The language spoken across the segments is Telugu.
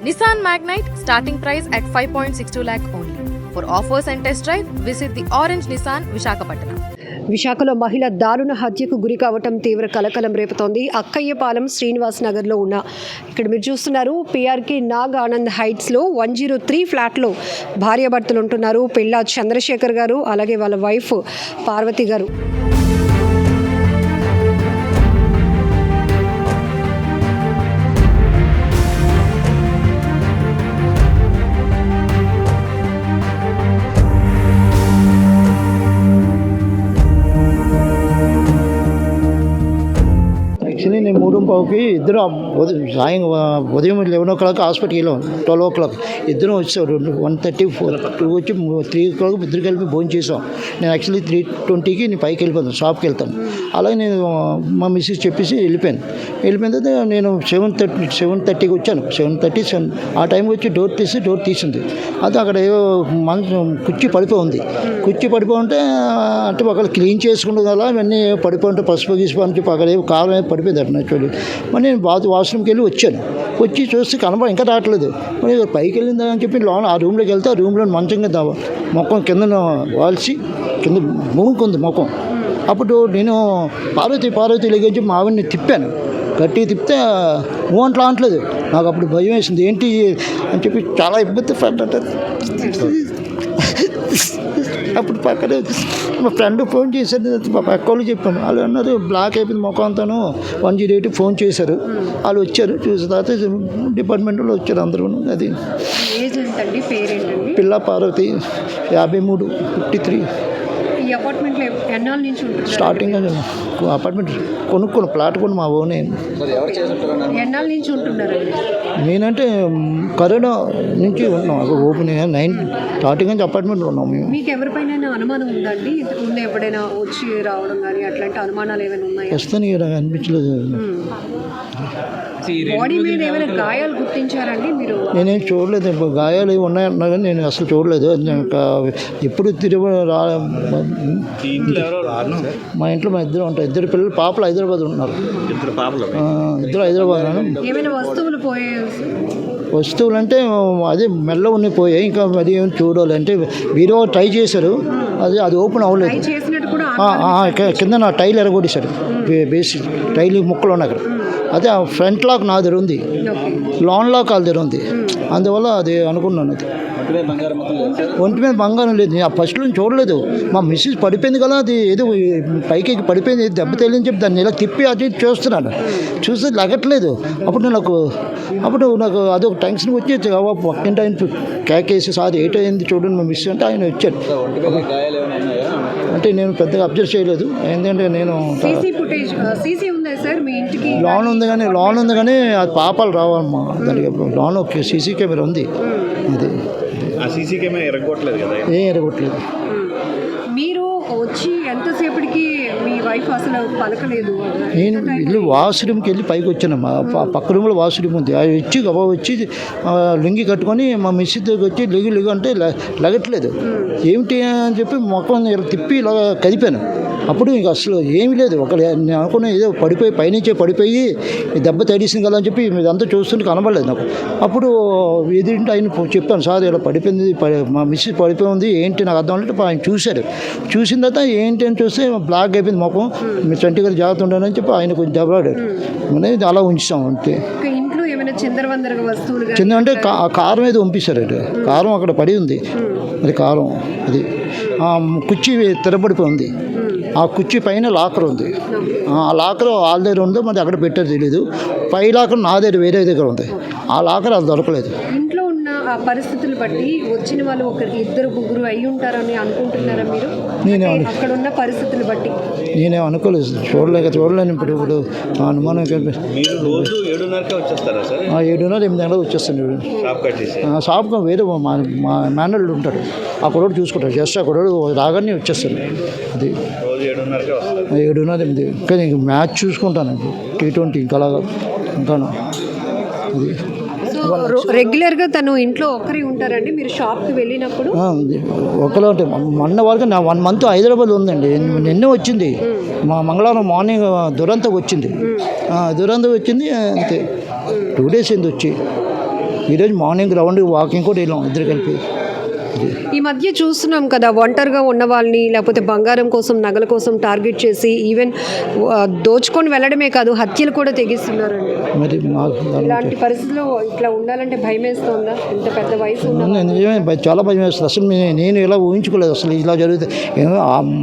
Nissan Magnite starting price at 5.62 lakh only. For offers and test drive, visit the Orange Nissan Visakhapatnam. విశాఖలో మహిళ దారుణ హత్యకు గురి కావటం తీవ్ర కలకలం రేపుతోంది. అక్కయ్యపాలెం శ్రీనివాస్ నగర్లో ఉన్న ఇక్కడ మీరు చూస్తున్నారు పిఆర్కే నాగ్ ఆనంద్ హైట్స్లో 103 ఫ్లాట్లో భార్యాభర్తలు ఉంటున్నారు. పిల్ల చంద్రశేఖర్ గారు అలాగే వాళ్ళ వైఫ్ పార్వతి గారు. యాక్చువల్లీ నేను 3:15కి ఇద్దరు ఉదయం 11 o'clock హాస్పిటల్కి వెళ్ళాం. 12 o'clock ఇద్దరు వచ్చారు. 1:30 2 వచ్చి 3 o'clock ఇద్దరు కలిపి భోజనం చేసాం. నేను యాక్చువల్లీ 3:20కి నేను పైకి వెళ్ళిపోతాను, షాప్కి వెళ్తాను. అలాగే నేను మా మిస్సెస్ చెప్పేసి వెళ్ళిపోయిన తర్వాత నేను 7:30కి వచ్చాను. 7:30 ఆ టైంకి వచ్చి డోర్ తీసింది. అది అక్కడ ఏవో కుర్చీ పడిపోయి ఉంటే అంటే ఒకళ్ళు క్లీన్ చేసుకుంటుంది కదా, ఇవన్నీ పడిపోయి ఉంటే పసుపు గీసుపు అని చెప్పి అక్కడ ఏవో కారం పడిపోయింది అట్లా చూడండి. మరి నేను వాష్రూమ్కి వెళ్ళి వచ్చి చూస్తే ఇంకా రావట్లేదు. మరి పైకి వెళ్ళిందా అని చెప్పి లోన్ ఆ రూమ్లోకి వెళ్తే ఆ రూమ్లో మంచం కింద మొఖం కింద వాల్చి కింద మూనుకుంది ముఖం. అప్పుడు నేను పార్వతి లేచి మా ఆవిడని తిప్పాను. గట్టిగా తిప్పితే మూవంట్లో అనట్లేదు. నాకు అప్పుడు భయం వేసింది, ఏంటి అని చెప్పి చాలా ఇబ్బంది పడ్డట. అప్పుడు పక్కనే మా ఫ్రెండ్ ఫోన్ చేశారు, మా పక్క వాళ్ళు చెప్పాను. వాళ్ళు అన్నారు బ్లాక్ అయిపోయింది ముఖం అంతాను. 108 ఫోన్ చేశారు. వాళ్ళు వచ్చారు, చూసిన తర్వాత డిపార్ట్మెంట్లో వచ్చారు అందరూ. అది పిల్ల పార్వతి 53 53. ఈ అపార్ట్మెంట్లో ఎన్నాళ్ళ నుంచి ఉంటుంది? స్టార్టింగ్ అపార్ట్మెంట్ కొనుక్కోను, ప్లాట్ కొని మా ఓనే. ఎన్నాళ్ళ నుంచి ఉంటున్నారు? నేనంటే కరోనా నుంచి ఉన్నాం. ఓపెన్ 9 స్టార్టింగ్ నుంచి అపార్ట్మెంట్లో ఉన్నాం మేము. మీకు ఎవరిపైన అనుమానం ఉందండి? ముందు ఎప్పుడైనా వచ్చి రావడం కానీ అట్లాంటి అనుమానాలు ఏమైనా ఉన్నాయా? ప్రస్తుతానికి నాకు అనిపించలేదు. బాడీ మీద ఏమైనా గాయాలు గుర్తించారండి మీరు? నేనేం చూడలేదు. గాయాలు ఏమి ఉన్నాయన్నా కానీ నేను అసలు చూడలేదు. ఎప్పుడు మా ఇంట్లో మా ఇద్దరు ఉంటారు. ఇద్దరు పిల్లలు పాపలు హైదరాబాద్ ఉన్నారు. ఇద్దరు హైదరాబాద్. ఏమైనా వస్తువులు వస్తువులు అంటే అదే మెల్ల ఉన్నాయి పోయాయి. ఇంకా అది ఏమి చూడాలి అంటే వీరో ట్రై చేశారు, అది ఓపెన్ అవ్వలేదు. కింద నా టైల్ ఎరగొట్టేశారు. బేసి టైల్ ముక్కలు ఉన్నాయి అక్కడ. అదే ఆ ఫ్రంట్ లాక్ నా దగ్గర ఉంది, లాన్ లాక్ వాళ్ళ దగ్గర ఉంది. అందువల్ల అది అనుకున్నాను. అది ఒంటి మీద బంగారం లేదు. నేను ఫస్ట్ నుంచి చూడలేదు. మా మిస్సెస్ పడిపోయింది కదా, అది ఏదో పైకి పడిపోయింది, దెబ్బ తెలియని చెప్పి దాన్ని ఇలా తిప్పి అది చూస్తున్నాను. చూస్తే లగట్లేదు. అప్పుడు నాకు అదొక టెన్షన్ వచ్చి పక్కింటి ఆయన కేకేసి సార్ ఏటైంది చూడండి మా మిస్ అంటే ఆయన వచ్చాడు. అంటే నేను పెద్దగా అబ్జర్వ్ చేయలేదు, ఎందుకంటే నేను లోన్ ఉంది కానీ అది పాపాలు రావాలమ్మా. దానికి లోన్ ఓకే, సీసీ కెమెరా ఉంది. అది ఏం ఎరగొట్టలేదు. మీరు వచ్చి ఎంతసేపటికి మీ వైఫ్ అసలు పలకలేదు? నేను ఇల్లు వాష్రూమ్కి వెళ్ళి పైకి వచ్చానమ్మా. పక్క రూమ్లో వాష్రూమ్ ఉంది. అది వచ్చి లుంగి కట్టుకొని మా మిస్ దగ్గరికి వచ్చి లిగు అంటే లగట్లేదు. ఏమిటి అని చెప్పి మొక్కం తిప్పి ఇలా కదిపాను. అప్పుడు ఇంక అసలు ఏమీ లేదు. నేను అనుకున్నా ఏదో పైనుంచే పడిపోయి దెబ్బ తడిసింది కదా అని చెప్పి ఇదంతా చూస్తుంటే కనబడలేదు నాకు. అప్పుడు ఎదురింటి ఆయన చెప్పాను, సార్ ఇలా పడిపోయింది, మా మిస్ పడిపోయి ఉంది, ఏంటి నాకు అర్థం అంటే ఆయన చూసిన తర్వాత ఏంటి అని చూస్తే బ్లాక్ అయిపోయింది ముఖం. మీరు చంటి గారు జాగ్రత్త ఉండాలని చెప్పి ఆయన కొంచెం దెబ్బలాడాడు. అనేది అలా ఉంచాం అంతే. చిన్న అంటే కారం ఏదో పంపిస్తారు. కారం అక్కడ పడి ఉంది. అది కారం, అది కుర్చీ తిరబడిపోయి ఉంది. ఆ కుర్చీ పైన లాకర్ ఉంది. ఆ లాకర్ వాళ్ళ దగ్గర ఉందో మరి అక్కడ పెట్టారు తెలీదు. పై లాకర్ నా దగ్గర వేరే దగ్గర ఉంది. ఆ లాకర్ అది దొరకలేదు. ఇంట్లో ఉన్న ఆ పరిస్థితులు బట్టి వచ్చిన వాళ్ళు ఇద్దరు ముగ్గురు అయి ఉంటారని అనుకుంటున్నారా మీరు? అక్కడ ఉన్న పరిస్థితులు బట్టి నేనేం అనుకోలేదు, చూడలేను. ఇప్పుడు అనుమానం 7:30 వచ్చేస్తాను. షాప్గా వేరే మా మేనల్డ్ ఉంటాడు, అక్కడ చూసుకుంటారు. జస్ట్ అక్కడ రాగానే వచ్చేస్తాను. అది 7:30 కానీ మ్యాచ్ చూసుకుంటాను. T20 ఇంకాను అది రెగ్యులర్గా తను ఇంట్లో ఒక్కరే ఉంటారండి? మీరు షాప్కి వెళ్ళినప్పుడు ఒకరే ఉంటాయి. మొన్న వరకు నా 1 month హైదరాబాద్ ఉందండి. నిన్న వచ్చింది, మా మంగళవారం మార్నింగ్ దురంతం వచ్చింది. అంతే 2 days అయింది వచ్చి. ఈరోజు మార్నింగ్ రౌండ్ వాకింగ్ కూడా వెళ్ళాం ఇద్దరు కలిపి. ఈ మధ్య చూస్తున్నాం కదా, ఒంటరిగా ఉన్న వాళ్ళని లేకపోతే బంగారం కోసం నగల కోసం టార్గెట్ చేసి ఈవెన్ దోచుకొని వెళ్ళడమే కాదు హత్యలు కూడా తెగిస్తున్నారండి. మరి మాకు ఇలాంటి పరిస్థితుల్లో ఇట్లా ఉండాలంటే భయం వేస్తుందా? ఇంత పెద్ద వయసు ఉన్న నిజమే చాలా భయం వేస్తుంది. అసలు నేను ఇలా ఊహించుకోలేదు అసలు ఇలా జరుగుతుంది.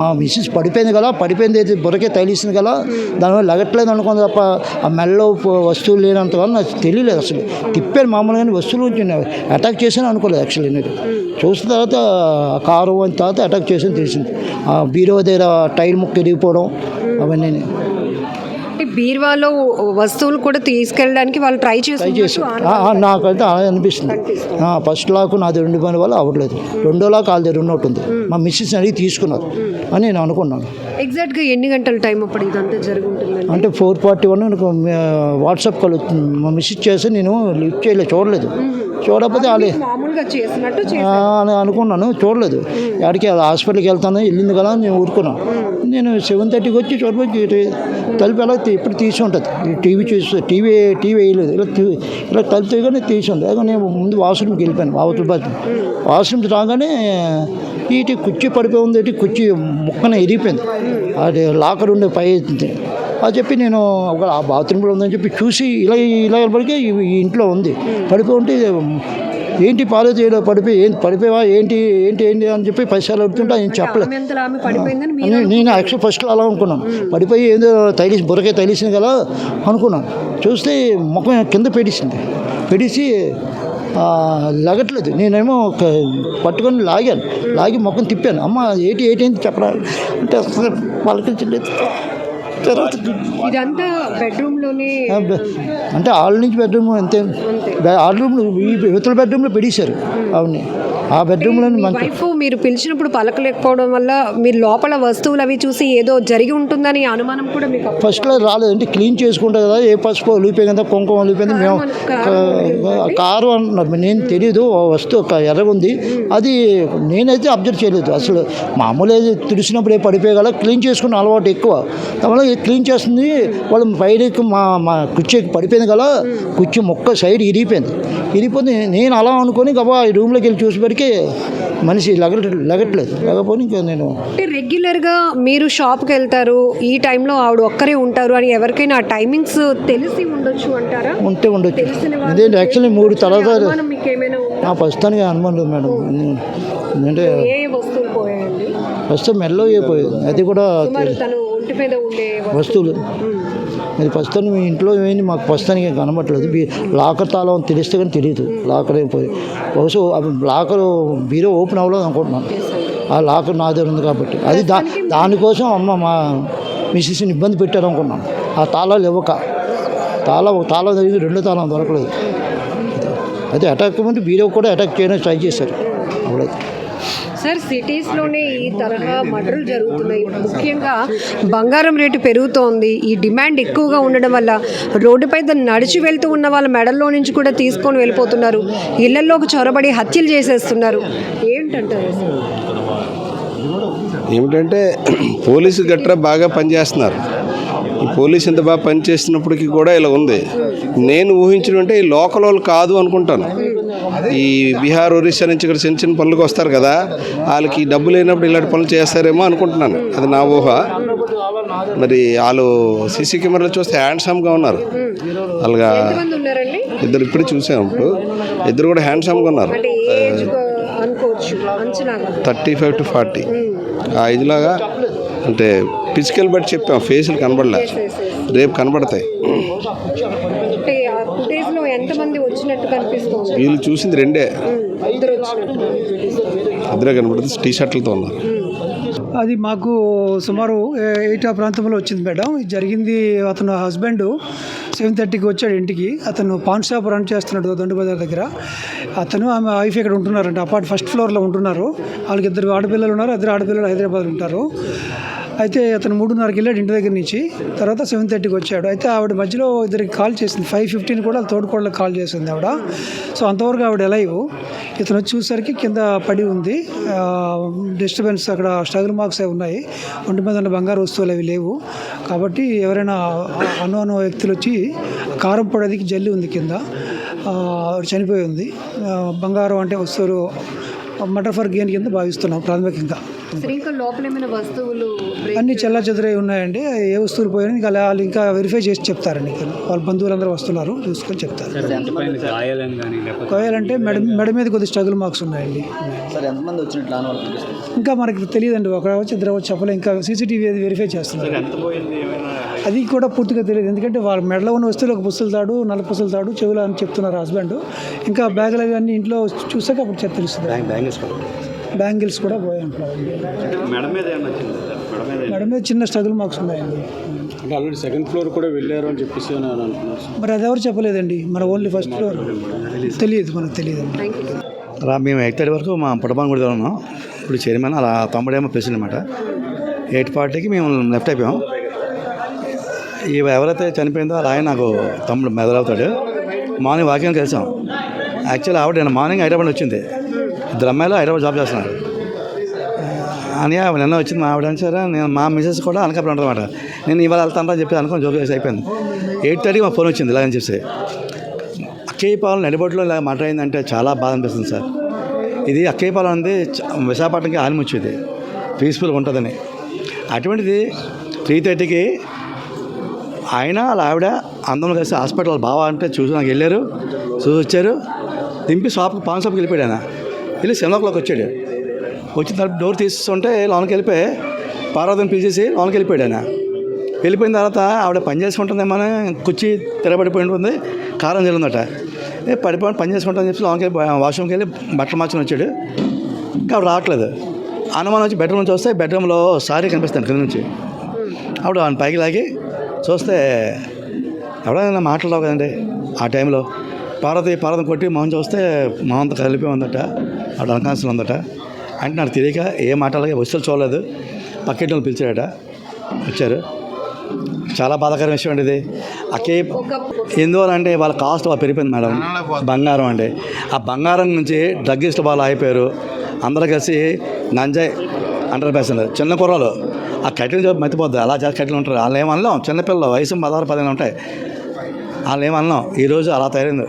మా మిస్సెస్ పడిపోయింది కదా, పడిపోయింది అయితే బురకే తగిలిసింది కదా, దానివల్ల లగట్లేదు అనుకుంది తప్ప ఆ మెల్లో వస్తువులు లేనంతగా నాకు తెలియలేదు. అసలు తిప్పాను మామూలుగానే వస్తువులు నుంచి అటాక్ చేశాను అనుకోలేదు యాక్చువల్లీ. నేను చూసిన తర్వాత కారు అయిన తర్వాత అటాక్ చేసాను తెలిసింది. ఆ బీరో దగ్గర టైర్ ముక్క ఇరిగిపోవడం అవన్నీ బీర్వాలో వస్తువులు కూడా తీసుకెళ్ళడానికి వాళ్ళు ట్రై చేసి నాకైతే అలా అనిపిస్తుంది. ఫస్ట్ లాక్ నాది 2 పని వల్ల అవ్వట్లేదు, 2వ లాక్ వాళ్ళ దగ్గర ఉన్నట్టుంది. మా మిస్సెస్ అడిగి తీసుకున్నారు అని నేను అనుకున్నాను. ఎగ్జాక్ట్గా ఎన్ని గంటల టైం అప్పుడు ఇదంతా జరుగుతుంది? అంటే 4:41 నాకు వాట్సాప్ కాల్ వచ్చింది. మా మిస్సెస్ చేసి నేను లిఫ్ట్ చేయలేదు, చూడలేదు. చూడకపోతే వాళ్ళే మామూలుగా చేసినట్టు అని అనుకున్నాను, చూడలేదు. ఆడికి హాస్పిటల్కి వెళ్తాను వెళ్ళింది కదా నేను ఊరుకున్నాను. నేను 7:30కి వచ్చి చూడబోయి తలుపు ఎలా ఇప్పుడు తీసి ఉంటుంది. టీవీ చూసి టీవీ వేయలేదు, ఇలా తలుపు తీయగానే తీసి ఉంది. అదే నేను ముందు వాష్రూమ్కి వెళ్ళిపోయాను. వాష్రూమ్కి రాగానే ఇటు కుర్చీ పడిపోయి ఉంది, ఇటు కుర్చీ ముక్కన ఇరిగిపోయింది. అది లాకర్ ఉండే పై అది చెప్పి నేను ఒక ఆ బాత్రూంలో ఉందని చెప్పి చూసి ఇలా పడితే ఈ ఇంట్లో ఉంది పడిపోయి ఉంటే ఏంటి పాలు చేయడం పడిపోయావా ఏంటి అని చెప్పి పైసలు అడుగుతుంటే ఆయన చెప్పలేదు. నేను యాక్చువల్ ఫస్ట్లో అలా అనుకున్నాను, పడిపోయి ఏదో బురకే తగిలిసింది కదా అనుకున్నాను. చూస్తే ముఖం కింద పెడిసి లగట్లేదు. నేనేమో పట్టుకొని లాగి ముఖం తిప్పాను. అమ్మ ఏంటి చెప్పరా అంటే అసలు పలకించలేదు. తర్వాత ఇదంతా బెడ్రూమ్లోనే అంటే హాల్ నుంచి బెడ్రూమ్ అంతే. హాల్ రూమ్ ఈ ఇవతల బెడ్రూమ్లో పెడేశారు. అవును, ఆ బెడ్రూమ్లో వైఫ్ మీరు పిలిచినప్పుడు పలకలేకపోవడం వల్ల మీరు లోపల వస్తువులు అవి చూసి ఏదో జరిగి ఉంటుందని అనుమానం కూడా మీకు ఫస్ట్లో రాలేదు. అంటే క్లీన్ చేసుకుంటాం కదా, ఏ పసుపు ఒలిగిపోయింది కదా, కుంకుమ ఒలిగిపోయింది. మేము కారు అంటున్నారు, నేను తెలియదు వస్తువు ఎర్రగుంది. అది నేనైతే అబ్జర్వ్ చేయలేదు అసలు. మామూలు తుడిసినప్పుడు పడిపోయి కదా, క్లీన్ చేసుకున్న అలవాటు ఎక్కువ. దానివల్ల క్లీన్ చేస్తుంది వాళ్ళు పైకి మా కుర్చీకి పడిపోయింది కదా, కుర్చీ మొక్క సైడ్ ఇరిగిపోయింది. నేను అలా అనుకొని గబా ఈ రూమ్లోకి వెళ్ళి చూసేసరికి మనిషి లగట్లేదు. లేకపోతే ఇంకా నేను అంటే రెగ్యులర్గా మీరు షాప్కి వెళ్తారు, ఈ టైంలో ఆవిడ ఒక్కరే ఉంటారు అని ఎవరికైనా ఆ టైమింగ్స్ తెలిసి ఉండొచ్చు అంటారా? ఉండొచ్చు. ఇదేంటి యాక్చువల్లీ 3 తర్వాత ప్రస్తుతానికి అనుమానం లేదు మేడం. ఎందుకంటే వస్తువులు పోయాయండి, ప్రస్తుతం మెల్లో అయిపోయేది. అది కూడా వస్తువులు అది ప్రస్తుతానికి మీ ఇంట్లో ఏమైంది మాకు ప్రస్తుతానికి కనబట్టలేదు. లాకర్ తాళం తెలిస్తే కానీ తెలియదు. లాకర్ అయిపోయి బహుశా లాకర్ బీరో ఓపెన్ అవ్వలేదు అనుకుంటున్నాను. ఆ లాకర్ నా దగ్గర ఉంది కాబట్టి అది దానికోసం అమ్మ మా మిస్సెస్ని ఇబ్బంది పెట్టారు అనుకున్నాను. ఆ తాళాలు ఇవ్వక తాళం జరిగింది, 2 తాళం దొరకలేదు. అయితే అటాక్ ముందు బీరో కూడా అటాక్ చేయడానికి ట్రై చేశారు. అవ్వలేదు. సార్, సిటీస్లోనే ఈ తరహా మర్డర్లు జరుగుతున్నాయి. ముఖ్యంగా బంగారం రేటు పెరుగుతోంది. ఈ డిమాండ్ ఎక్కువగా ఉండడం వల్ల రోడ్డుపై నడిచి వెళ్తూ ఉన్న వాళ్ళ మెడల్లో నుంచి కూడా తీసుకొని వెళ్ళిపోతున్నారు. ఇళ్లలోకి చొరబడి హత్యలు చేసేస్తున్నారు. ఏమిటంటే పోలీసు గట్రా బాగా పనిచేస్తున్నారు. ఈ పోలీసు ఎంత బాగా పనిచేస్తున్నప్పటికీ కూడా ఇలా ఉంది. నేను ఊహించినంటే ఈ లోకల్ వాళ్ళు కాదు అనుకుంటాను. ఈ బీహార్ ఒరిస్సా నుంచి ఇక్కడ చిన్న చిన్న పనులకు వస్తారు కదా, వాళ్ళకి డబ్బు లేనప్పుడు ఇలాంటి పనులు చేస్తారేమో అనుకుంటున్నాను. అది నా ఊహ. మరి వాళ్ళు సీసీ కెమెరాలు చూస్తే హ్యాండ్సమ్గా ఉన్నారు. అలాగా ఇద్దరు ఇప్పుడే చూసాము. ఇద్దరు కూడా హ్యాండ్సమ్గా ఉన్నారు. 35 to 40 ఆ ఇదిలాగా. అంటే ఫిజికల్ బట్టి చెప్పాం, ఫేసులు కనబడలే, రేపు కనబడతాయి. వీళ్ళు చూసింది 2 ఇద్దరే కనబడుతుంది. టీ షర్ట్లతో ఉన్నారు. అది మాకు సుమారు 8 ఆ ప్రాంతంలో వచ్చింది మేడం. ఇది జరిగింది. అతను హస్బెండ్ 7:30కి వచ్చాడు ఇంటికి. అతను పాన్ షాప్ రన్ చేస్తున్నాడు దొండ బజార్ దగ్గర. అతను ఆమె వైఫ్ ఇక్కడ ఉంటున్నారంట. ఫస్ట్ ఫ్లోర్లో ఉంటున్నారు. వాళ్ళకి 2 ఆడపిల్లలు ఉన్నారు. 2 ఆడపిల్లలు హైదరాబాద్ ఉంటారు. అయితే అతను 3:30కి వెళ్ళాడు ఇంటి దగ్గర నుంచి. తర్వాత 7:30కి వచ్చాడు. అయితే ఆవిడ మధ్యలో ఇద్దరికి కాల్ చేసింది. 5:15 కూడా తోడుకోళ్ళకి కాల్ చేసింది ఆవిడ. సో అంతవరకు ఆవిడ లైవ్. ఇతను వచ్చి చూసరికి కింద పడి ఉంది. డిస్టర్బెన్స్ అక్కడ స్ట్రగుల్ మార్క్స్ అవి ఉన్నాయి. ఒంటి మీద ఉన్న బంగారు వస్తువులు అవి లేవు. కాబట్టి ఎవరైనా అను వ్యక్తులు వచ్చి కారం పొడి అది జల్లి ఉంది కింద. ఆవిడ చనిపోయి ఉంది. బంగారం అంటే వస్తువులు మర్డర్ ఫర్ గెయిన్ కింద భావిస్తున్నాం ప్రాథమికంగా. సరే, ఇంకా లోపల ఏమైనా వస్తువులు అన్ని చెల్లా చెదరై ఉన్నాయండి. ఏ వస్తువులు పోయినా ఇంకా వాళ్ళు ఇంకా వెరిఫై చేసి చెప్తారండి. వాళ్ళ బంధువులందరూ వస్తున్నారు, చూసుకొని చెప్తారు. గాయాలంటే మెడ మీద కొద్ది స్ట్రగుల్ మార్క్స్ ఉన్నాయండి. ఇంకా మనకి తెలియదండి, ఒక వచ్చి ఇద్దరు వచ్చి చెప్పలే. ఇంకా సీసీటీవీ వెరిఫై చేస్తున్నారు. అది కూడా పూర్తిగా తెలియదు, ఎందుకంటే వాళ్ళ మెడలో ఉన్న వస్తువులు ఒక పుస్తల తాడు, నల్ల పుస్తల తాడు, చెవులు అని చెప్తున్నారు హస్బెండ్. ఇంకా బ్యాగులు అవి ఇంట్లో చూసాక అప్పుడు తెలుస్తుంది. బ్యాంగిల్స్ కూడా పోయి అంటున్నారు. మెడ మీద చిన్న స్ట్రగుల్ మార్క్స్ ఉన్నాయండి. అంటే ఆల్రెడీ సెకండ్ ఫ్లోర్ కూడా వెళ్ళారు అని చెప్పేసి అంటున్నారు. మరి అది ఎవరు చెప్పలేదండి, మన ఓన్లీ ఫస్ట్ ఫ్లోర్ తెలియదు, మనకు తెలియదండి. మేము 8:30 వరకు మా పుట్టబాన్ గుడిలో ఉన్నాం. ఇప్పుడు చైర్మన్ అలా తమ్ముడేమో ప్రెసిడెంట్ అనమాట. 8:40కి మేము లెఫ్ట్ అయిపోయాం. ఎవరైతే చనిపోయిందో అలా ఆయన నాకు తమ్ముడు మెదలవుతాడు. మార్నింగ్ వాకింగ్ కలిసాం. యాక్చువల్లీ ఆవిడ నేను మార్నింగ్ హైదరాబాద్ వచ్చింది. ఇద్దరు అమ్మాయిలు హైదరాబాద్ జాబ్ చేస్తున్నారు అని నిన్న వచ్చింది. మా ఆవిడ సరే, నేను మా మిసెస్ కూడా అనకాపల్లి ఉంటుందన్నమాట. నేను ఇవాళ వెళ్తాను అని చెప్పి అనుకుని జోక్ చేసి అయిపోయింది. 8:30కి మా ఫోన్ వచ్చింది ఇలాగని చెప్పి. అక్కయ్యపాలెం నడిబొట్టులో ఇలా మాట్లాడిందంటే చాలా బాధ అనిపిస్తుంది సార్. ఇది అక్కయ్యపాలెం అనేది విశాఖపట్నంకి ఆనిముచ్చేది, పీస్ఫుల్గా ఉంటుందని. అటువంటిది 3:30కి ఆయన వాళ్ళ ఆవిడ అందరూ కలిసి హాస్పిటల్ బావా అంటే చూసి నాకు వెళ్ళారు, చూసి వచ్చారు. దింపి పాన్ షాప్కి వెళ్ళిపోయాడు. ఆయన వెళ్ళి 7 o'clock వచ్చాడు. వచ్చిన తర్వాత డోర్ తీస్తుంటే లోనికి వెళ్ళిపోయి పార్వతిని పిలిచేసి లోనికి వెళ్ళిపోయాడు. ఆయన వెళ్ళిపోయిన తర్వాత ఆవిడ పని చేసుకుంటుందేమో కుర్చీ తిరగబడిపోయి ఉంటుంది, కారం జరిగిందట. పడిపోయి పని చేసుకుంటామని చెప్పి లోనికి వెళ్ళి వాష్రూమ్కి వెళ్ళి బట్టలు మార్చుకొని వచ్చాడు. ఆవిడ రావట్లేదు. అనుమానం వచ్చి బెడ్రూమ్ నుంచి వస్తే బెడ్రూమ్లో సారీ కనిపిస్తాను కింద నుంచి. ఆవిడ ఆయన పైకి లాగి చూస్తే ఎవడైనా మాట్లాడవు కదండి. ఆ టైంలో పార్వతి కొట్టి మొహం చూస్తే మొహంతో కలిపి ఉందట, ఆవిడ అన్కాన్షియస్ ఉందట. అంటే నాకు తెలియక ఏ మాట్లాడగా వస్తువులు చూడలేదు. పక్కింటి పిలిచాడట, వచ్చారు. చాలా బాధాకరమైన విషయం అండి ఇది. ఎందువల్లంటే వాళ్ళ కాస్ట్ బాగా పెరిగిపోయింది మేడం. బంగారం అంటే ఆ బంగారం నుంచి డ్రగ్గిస్టులు బాగా అయిపోయారు. అందరూ కలిసి నంజాయ్ అంటారు పేసెంట్. చిన్న కుర్రలు ఆ కట్టెలు చెప్పి మతిపోద్ది, అలా చేసి కట్టెలు ఉంటారు. వాళ్ళు ఏమనలేం, చిన్నపిల్లలు వయసు 16-15 ఉంటాయి. వాళ్ళు ఏమనలేం. ఈరోజు అలా తయారైంది.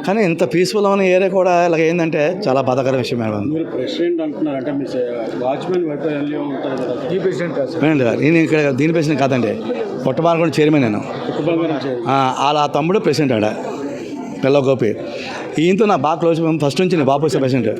కానీ ఇంత పీస్ఫుల్ ఉన్న ఏరియా కూడా ఇలాగ ఏంటంటే చాలా బాధాకర విషయం మేడం. మీరు ప్రెసిడెంట్ అంటున్నారంటే మీ వాచ్మెన్ వైపు ఉంటారు కదా, ఈ ప్రెసిడెంట్ నేను ఇక్కడ దీని ప్రెసిడెంట్ కాదండి, పుట్టబాన్ కూడా చైర్మన్ నేను. వాళ్ళ తమ్ముడు ప్రెసిడెంట్ ఆడ పిల్ల గోపి. ఈయనతో నా బాగా క్లోజ్. ఫస్ట్ నుంచి నేను బాబు ప్రెసిడెంట్.